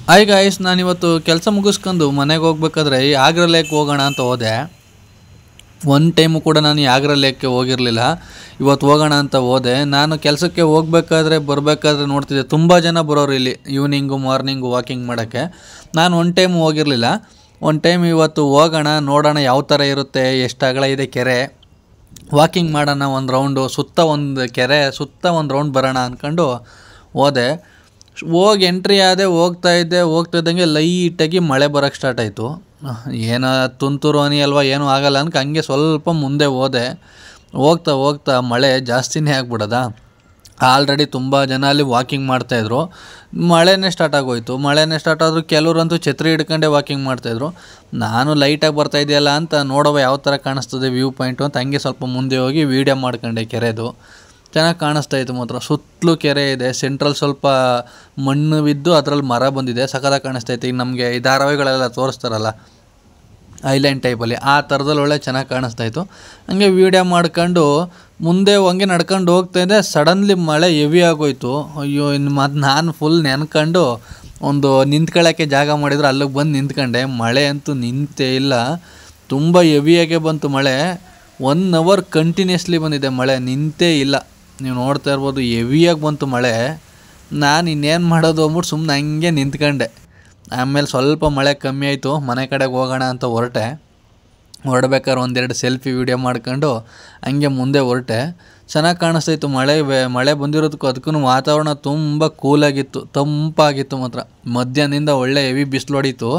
Hi guys, ನಾನಿವತ್ತು ಕೆಲಸ ಮುಗಿಸ್ಕೊಂಡು ಮನೆಗೆ ಹೋಗ್ಬೇಕಾದ್ರೆ ಈ ಆಗ್ರಾ ಲೇಕ್ ಹೋಗೋಣ ಅಂತ ಹೋದೆ. ಒಂದು ಟೈಮು ಕೂಡ ನಾನು ಈ ಆಗ್ರಾ ಲೇಕ್ಗೆ ಹೋಗಿರಲಿಲ್ಲ. ಇವತ್ತು ಹೋಗೋಣ ಅಂತ ಹೋದೆ. ನಾನು ಕೆಲಸಕ್ಕೆ ಬರಬೇಕಾದ್ರೆ ನೋಡ್ತಿದ್ದೆ ತುಂಬ ಜನ ಬರೋರು ಇಲ್ಲಿ ಈವ್ನಿಂಗು ಮಾರ್ನಿಂಗು ವಾಕಿಂಗ್ ಮಾಡೋಕ್ಕೆ. ನಾನು ಒಂದು ಟೈಮ್ ಹೋಗಿರಲಿಲ್ಲ. ಒಂದು ಟೈಮ್ ಇವತ್ತು ಹೋಗೋಣ, ನೋಡೋಣ ಯಾವ ಥರ ಇರುತ್ತೆ, ಎಷ್ಟು ಅಗಲ ಇದೆ ಕೆರೆ, ವಾಕಿಂಗ್ ಮಾಡೋಣ ಒಂದು ರೌಂಡು, ಒಂದು ಕೆರೆ ಸುತ್ತ ಒಂದು ರೌಂಡ್ ಬರೋಣ ಅಂದ್ಕೊಂಡು ಹೋದೆ. ಹೋಗಿ ಎಂಟ್ರಿ ಆದೆ, ಹೋಗ್ತಾ ಇದ್ದಂಗೆ ಲೈಟಾಗಿ ಮಳೆ ಬರೋಕ್ಕೆ ಸ್ಟಾರ್ಟ್ ಆಯಿತು. ಏನೋ ತುಂತುರು ಹನಿ ಅಲ್ವಾ, ಏನೂ ಆಗಲ್ಲ ಅನ್ಕ ಹಂಗೆ ಸ್ವಲ್ಪ ಮುಂದೆ ಹೋದೆ. ಹೋಗ್ತಾ ಮಳೆ ಜಾಸ್ತಿನೇ ಆಗ್ಬಿಡೋದ. ಆಲ್ರೆಡಿ ತುಂಬ ಜನ ಅಲ್ಲಿ ವಾಕಿಂಗ್ ಮಾಡ್ತಾಯಿದ್ರು. ಮಳೆನೇ ಸ್ಟಾರ್ಟ್ ಆದರೂ ಕೆಲವರಂತೂ ಛತ್ರಿ ಹಿಡ್ಕೊಂಡೇ ವಾಕಿಂಗ್ ಮಾಡ್ತಾಯಿದ್ರು. ನಾನು ಲೈಟಾಗಿ ಬರ್ತಾಯಿದೆಯಲ್ಲ ಅಂತ ನೋಡುವ ಯಾವ ಥರ ಕಾಣಿಸ್ತದೆ ವ್ಯೂ ಪಾಯಿಂಟು ಅಂತ ಹಂಗೆ ಸ್ವಲ್ಪ ಮುಂದೆ ಹೋಗಿ ವೀಡಿಯೋ ಮಾಡ್ಕೊಂಡೆ. ಕೆರೆದು ಚೆನ್ನಾಗಿ ಕಾಣಿಸ್ತಾಯಿತ್ತು. ಮಾತ್ರ ಸುತ್ತಲೂ ಕೆರೆ ಇದೆ, ಸೆಂಟ್ರಲ್ ಸ್ವಲ್ಪ ಮಣ್ಣು ಬಿದ್ದು ಅದರಲ್ಲಿ ಮರ ಬಂದಿದೆ, ಸಖತ್ತಾಗಿ ಕಾಣಿಸ್ತೈತೆ. ಈಗ ನಮಗೆ ಈ ಧಾರಾವಾಹಿಗಳೆಲ್ಲ ತೋರಿಸ್ತಾರಲ್ಲ ಐಲ್ಯಾಂಡ್ ಟೈಪಲ್ಲಿ, ಆ ಥರದಲ್ಲಿ ಒಳ್ಳೆ ಚೆನ್ನಾಗಿ ಕಾಣಿಸ್ತಾಯಿತ್ತು. ಹಂಗೆ ವೀಡಿಯೋ ಮಾಡ್ಕೊಂಡು ಮುಂದೆ ಹಂಗೆ ನಡ್ಕೊಂಡು ಹೋಗ್ತಾಯಿದ್ದೆ. ಸಡನ್ಲಿ ಮಳೆ ಹೆವಿ ಆಗೋಯ್ತು. ಅಯ್ಯೋ, ಇನ್ನು ಮತ್ತು ನಾನು ಫುಲ್ ನೆನ್ಕೊಂಡು ಒಂದು ನಿಂತ್ಕೊಳ್ಳೋಕ್ಕೆ ಜಾಗ ಮಾಡಿದ್ರು, ಅಲ್ಲಿಗೆ ಬಂದು ನಿಂತ್ಕೊಂಡೆ. ಮಳೆ ಅಂತೂ ನಿಂತೇ ಇಲ್ಲ, ತುಂಬ ಹೆವಿಯಾಗೆ ಬಂತು ಮಳೆ. 1 ಅವರ್ ಕಂಟಿನ್ಯೂಸ್ಲಿ ಬಂದಿದೆ ಮಳೆ, ನಿಂತೇ ಇಲ್ಲ. ನೀವು ನೋಡ್ತಾ ಇರ್ಬೋದು, ಹೆವಿಯಾಗಿ ಬಂತು ಮಳೆ. ನಾನು ಇನ್ನೇನು ಮಾಡೋದು ಅಂದ್ಬಿಟ್ಟು ಸುಮ್ಮನೆ ಹಂಗೆ ನಿಂತ್ಕೊಂಡೆ. ಆಮೇಲೆ ಸ್ವಲ್ಪ ಮಳೆ ಕಮ್ಮಿ ಆಯಿತು, ಮನೆ ಕಡೆಗೆ ಹೋಗೋಣ ಅಂತ ಹೊರಡ್ಬೇಕಾದ್ರೆ ಒಂದೆರಡು ಸೆಲ್ಫಿ ವೀಡಿಯೋ ಮಾಡ್ಕೊಂಡು ಹಂಗೆ ಮುಂದೆ ಹೊರಟೆ. ಚೆನ್ನಾಗಿ ಕಾಣಿಸ್ತಾಯಿತ್ತು. ಮಳೆ ಬಂದಿರೋದಕ್ಕೂ ಅದಕ್ಕೂ ವಾತಾವರಣ ತುಂಬ ಕೂಲಾಗಿತ್ತು, ತಂಪಾಗಿತ್ತು. ಮಾತ್ರ ಮಧ್ಯಾಹ್ನದಿಂದ ಒಳ್ಳೆ ಹೆವಿ ಬಿಸಿಲು ಹೊಡೀತು,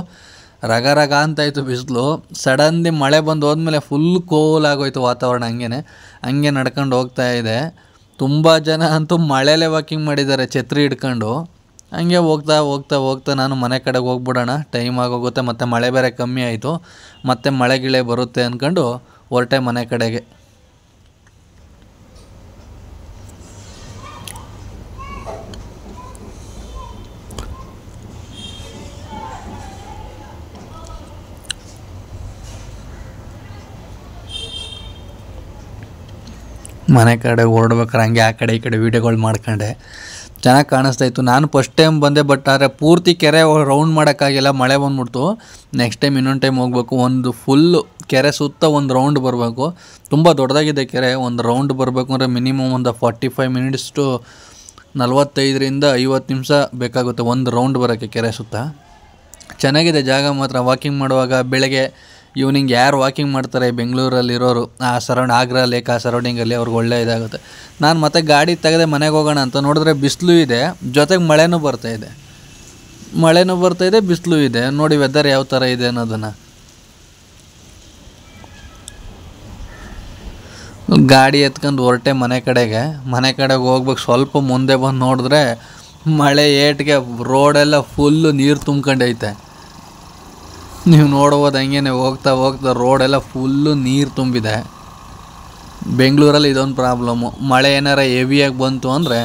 ರಗ ಅಂತಾಯಿತು ಬಿಸಿಲು. ಸಡನ್ಲಿ ಮಳೆ ಬಂದು ಹೋದ್ಮೇಲೆ ಫುಲ್ ಕೂಲಾಗೋಯ್ತು ವಾತಾವರಣ. ಹಂಗೆ ನಡ್ಕೊಂಡು ಹೋಗ್ತಾ ಇದೆ. ತುಂಬ ಜನ ಅಂತೂ ಮಳೆಯಲ್ಲೇ ವಾಕಿಂಗ್ ಮಾಡಿದ್ದಾರೆ ಛತ್ರಿ ಹಿಡ್ಕೊಂಡು. ಹಂಗೆ ಹೋಗ್ತಾ ನಾನು ಮನೆ ಕಡೆಗೆ ಹೋಗ್ಬಿಡೋಣ, ಟೈಮ್ ಆಗೋಗುತ್ತೆ. ಮತ್ತು ಮಳೆ ಬೇರೆ ಕಮ್ಮಿ ಆಯಿತು, ಮತ್ತು ಮಳೆ ಬರುತ್ತೆ ಅಂದ್ಕೊಂಡು ಹೊರಟೆ ಮನೆ ಕಡೆಗೆ. ಮನೆ ಕಡೆ ಹೊರಡ್ಬೇಕಾರೆ ಹಂಗೆ ಆ ಕಡೆ ಈ ಕಡೆ ವೀಡಿಯೋಗಳು ಮಾಡ್ಕೊಂಡೆ. ಚೆನ್ನಾಗಿ ಕಾಣಿಸ್ತಾಯಿತ್ತು. ನಾನು ಫಸ್ಟ್ ಟೈಮ್ ಬಂದೆ, ಬಟ್ ಆದರೆ ಪೂರ್ತಿ ಕೆರೆ ರೌಂಡ್ ಮಾಡೋಕ್ಕಾಗಿಲ್ಲ, ಮಳೆ ಬಂದ್ಬಿಡ್ತು. ನೆಕ್ಸ್ಟ್ ಟೈಮ್ ಇನ್ನೊಂದು ಟೈಮ್ ಹೋಗ್ಬೇಕು. ಒಂದು ಫುಲ್ಲು ಕೆರೆ ಸುತ್ತ ಒಂದು ರೌಂಡ್ ಬರಬೇಕು. ತುಂಬ ದೊಡ್ಡದಾಗಿದೆ ಕೆರೆ. ಒಂದು ರೌಂಡ್ ಬರಬೇಕು ಅಂದರೆ ಮಿನಿಮಮ್ ಒಂದು 45 ಮಿನಿಟ್ಸ್ ಟು 45ರಿಂದ 50 ನಿಮಿಷ ಬೇಕಾಗುತ್ತೆ ಒಂದು ರೌಂಡ್ ಬರೋಕ್ಕೆ ಕೆರೆ ಸುತ್ತ. ಚೆನ್ನಾಗಿದೆ ಜಾಗ ಮಾತ್ರ. ವಾಕಿಂಗ್ ಮಾಡುವಾಗ ಬೆಳಗ್ಗೆ ಈವ್ನಿಂಗ್ ಯಾರು ವಾಕಿಂಗ್ ಮಾಡ್ತಾರೆ ಬೆಂಗಳೂರಲ್ಲಿರೋರು, ಆಗ್ರಾ ಲೇಕ್ ಆ ಸರೌಂಡಿಂಗಲ್ಲಿ, ಅವ್ರಿಗೆ ಒಳ್ಳೆ ಇದಾಗುತ್ತೆ. ನಾನು ಮತ್ತೆ ಗಾಡಿ ತೆಗೆದೆ ಮನೆಗೆ ಹೋಗೋಣ ಅಂತ ನೋಡಿದ್ರೆ ಬಿಸಿಲು ಇದೆ, ಜೊತೆಗೆ ಮಳೆನೂ ಬರ್ತಾಯಿದೆ, ಬಿಸಿಲು ಇದೆ. ನೋಡಿ ವೆದರ್ ಯಾವ ಥರ ಇದೆ ಅನ್ನೋದನ್ನು. ಗಾಡಿ ಎತ್ಕೊಂಡು ಹೊರಟೆ ಮನೆ ಕಡೆಗೆ ಹೋಗ್ಬೇಕು. ಸ್ವಲ್ಪ ಮುಂದೆ ಬಂದು ನೋಡಿದ್ರೆ ಮಳೆ ಏಟ್ಗೆ ರೋಡೆಲ್ಲ ಫುಲ್ಲು ನೀರು ತುಂಬ್ಕೊಂಡೈತೆ. ನೀವು ನೋಡ್ಬೋದು ಹಂಗೆ ಹೋಗ್ತಾ ರೋಡೆಲ್ಲ ಫುಲ್ಲು ನೀರು ತುಂಬಿದೆ. ಬೆಂಗಳೂರಲ್ಲಿ ಇದೊಂದು ಪ್ರಾಬ್ಲಮ್ಮು, ಮಳೆ ಏನಾರ ಹೆವಿಯಾಗಿ ಬಂತು ಅಂದರೆ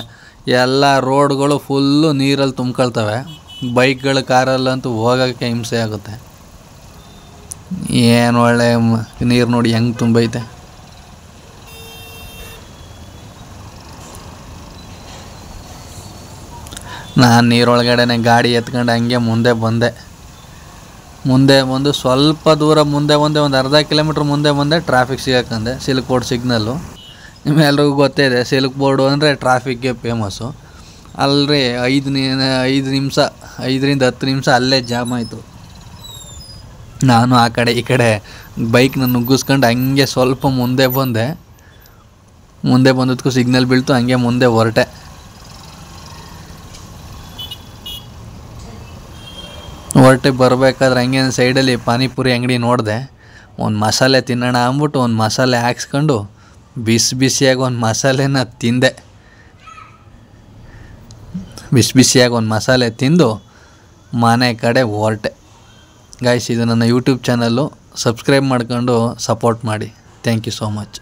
ಎಲ್ಲ ರೋಡ್ಗಳು ಫುಲ್ಲು ನೀರಲ್ಲಿ ತುಂಬ್ಕೊಳ್ತವೆ. ಬೈಕ್ಗಳು ಕಾರಲ್ಲಂತೂ ಹೋಗೋಕ್ಕೆ ಹಿಂಸೆ ಆಗುತ್ತೆ. ಏನು ಒಳ್ಳೆ ನೀರು ನೋಡಿ ಹೆಂಗೆ ತುಂಬೈತೆ. ನಾನು ನೀರೊಳಗಡೆನೆ ಗಾಡಿ ಎತ್ಕೊಂಡು ಹಂಗೆ ಮುಂದೆ ಬಂದು ಸ್ವಲ್ಪ ದೂರ ಮುಂದೆ ಒಂದು ಅರ್ಧ ಕಿಲೋಮೀಟ್ರ್ ಮುಂದೆ ಟ್ರಾಫಿಕ್ ಸಿಗಾಕಂದೆ. ಸಿಲ್ಕ್ ಬೋರ್ಡ್ ಸಿಗ್ನಲ್ಲು ನಿಮ್ಮೆಲ್ರಿಗೂ ಗೊತ್ತೇ ಇದೆ. ಸಿಲ್ಕ್ ಬೋರ್ಡು ಅಂದರೆ ಟ್ರಾಫಿಕ್ಗೆ ಫೇಮಸ್ಸು. ಅಲ್ಲರಿ 5 ನಿಮಿಷ 5ರಿಂದ 10 ನಿಮಿಷ ಅಲ್ಲೇ ಜಾಮ್ ಆಯಿತು. ನಾನು ಆ ಕಡೆ ಈ ಕಡೆ ಬೈಕ್ನ ನುಗ್ಗಿಸ್ಕೊಂಡು ಹಂಗೆ ಸ್ವಲ್ಪ ಮುಂದೆ ಬಂದದಕ್ಕೂ ಸಿಗ್ನಲ್ ಬೀಳ್ತು, ಹಂಗೆ ಮುಂದೆ ಹೊರಟೆ. ಬರಬೇಕಾದ್ರೆ ಹಂಗೆ ಸೈಡಲ್ಲಿ ಪಾನಿಪುರಿ ಅಂಗಡಿ ನೋಡಿದೆ. ಒಂದು ಮಸಾಲೆ ತಿನ್ನೋಣ ಅಂದ್ಬಿಟ್ಟು ಒಂದು ಮಸಾಲೆ ಹಾಕ್ಸ್ಕೊಂಡು ಬಿಸಿಯಾಗಿ ಒಂದು ಮಸಾಲೆನ ತಿಂದೆ. ಬಿಸಿಯಾಗಿ ಒಂದು ಮಸಾಲೆ ತಿಂದು ಮನೆ ಕಡೆ ಹೊರಟೆ. ಗೈಸ್, ಇದು ನನ್ನ ಯೂಟ್ಯೂಬ್ ಚಾನಲ್ಲು, ಸಬ್ಸ್ಕ್ರೈಬ್ ಮಾಡ್ಕೊಂಡು ಸಪೋರ್ಟ್ ಮಾಡಿ. Thank you so much.